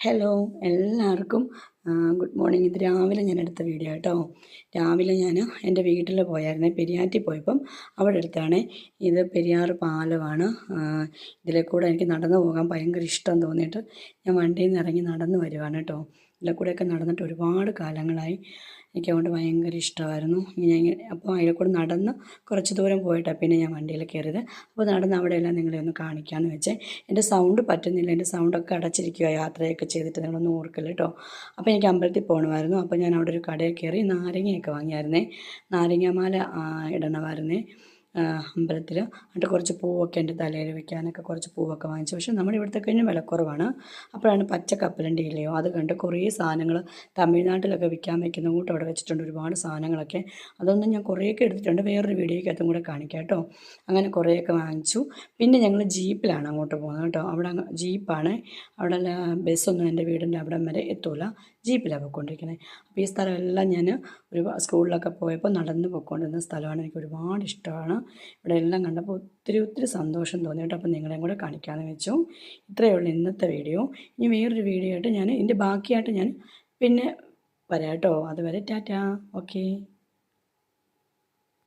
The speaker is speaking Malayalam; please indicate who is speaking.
Speaker 1: ഹലോ എല്ലാവർക്കും ഗുഡ് മോർണിംഗ്. ഇത് രാവിലെ ഞാൻ എടുത്ത വീഡിയോ കേട്ടോ. രാവിലെ ഞാൻ എൻ്റെ വീട്ടിൽ പോയായിരുന്നേ, പെരിയാറ്റിൽ പോയപ്പം അവിടെ അടുത്താണ്. ഇത് പെരിയാർ പാലമാണ്. ഇതിലെ കൂടെ എനിക്ക് നടന്നു പോകാൻ ഭയങ്കര ഇഷ്ടം തോന്നിയിട്ട് ഞാൻ വണ്ടിയിൽ നിന്ന് ഇറങ്ങി നടന്നു വരുവാണ് കേട്ടോ. ഇതിലെ കൂടെയൊക്കെ നടന്നിട്ട് ഒരുപാട് കാലങ്ങളായി. എനിക്കതുകൊണ്ട് ഭയങ്കര ഇഷ്ടമായിരുന്നു. അപ്പോൾ അതിലെ കൂടെ നടന്ന് കുറച്ച് ദൂരം പോയിട്ടാണ് പിന്നെ ഞാൻ വണ്ടിയിൽ കയറിയത്. അപ്പോൾ നടന്ന് അവിടെയെല്ലാം നിങ്ങളെ ഒന്ന് കാണിക്കാമെന്ന് വെച്ചേ. എൻ്റെ സൗണ്ട് പറ്റുന്നില്ല, എൻ്റെ സൗണ്ടൊക്കെ അടച്ചിരിക്കുക യാത്രയൊക്കെ ചെയ്തിട്ട്, നിങ്ങളൊന്നും ഓർക്കില്ല കേട്ടോ. അപ്പോൾ എനിക്ക് അമ്പലത്തിൽ പോകണമായിരുന്നു. അപ്പോൾ ഞാൻ അവിടെ ഒരു കടയിൽ കയറി നാരങ്ങയൊക്കെ വാങ്ങിയായിരുന്നേ. നാരങ്ങാമാല ഇടണമായിരുന്നേ അമ്പലത്തിൽ. എന്നിട്ട് കുറച്ച് പൂവൊക്കെ എൻ്റെ തലയിൽ വെക്കാനൊക്കെ കുറച്ച് പൂവൊക്കെ വാങ്ങിച്ചു. പക്ഷേ നമ്മുടെ ഇവിടുത്തെ കഴിഞ്ഞ് വിലക്കുറവാണ്. അപ്പോഴാണ് പച്ച കപ്പലണ്ടി ഇല്ലയോ, അത് കണ്ട് കുറേ സാധനങ്ങൾ തമിഴ്നാട്ടിലൊക്കെ വിൽക്കാൻ വയ്ക്കുന്ന കൂട്ട് അവിടെ വെച്ചിട്ടുണ്ട്, ഒരുപാട് സാധനങ്ങളൊക്കെ. അതൊന്നും ഞാൻ കുറേയൊക്കെ എടുത്തിട്ടുണ്ട്, വേറൊരു വീഡിയോയ്ക്കകത്തും കൂടെ കാണിക്കാം കേട്ടോ. അങ്ങനെ കുറേയൊക്കെ വാങ്ങിച്ചു. പിന്നെ ഞങ്ങൾ ജീപ്പിലാണ് അങ്ങോട്ട് പോകുന്നത് കേട്ടോ. അവിടെ ജീപ്പാണ്, അവിടെ ബസ്സൊന്നും എൻ്റെ വീടിൻ്റെ അവിടം വരെ എത്തൂല, ജീപ്പിലാണ് പോയിക്കൊണ്ടിരിക്കുന്നത്. അപ്പോൾ ഈ സ്ഥലമെല്ലാം ഞാൻ ഒരു സ്കൂളിലൊക്കെ പോയപ്പോൾ നടന്ന് പോയിക്കൊണ്ടിരുന്ന സ്ഥലമാണ്. എനിക്ക് ഒരുപാട് ഇഷ്ടമാണ്. ഇവിടെ എല്ലാം കണ്ടപ്പോൾ ഒത്തിരി സന്തോഷം തോന്നി കേട്ടോ. അപ്പോൾ നിങ്ങളെയും കൂടെ കാണിക്കാമെന്ന് വെച്ചു. ഇത്രയേ ഉള്ളൂ ഇന്നത്തെ വീഡിയോ. ഇനി വേറൊരു വീഡിയോ ആയിട്ട് ഇതിൻ്റെ ബാക്കിയായിട്ട് ഞാൻ പിന്നെ വരാം കേട്ടോ. അതുവരെ ടാറ്റാ. ഓക്കേ.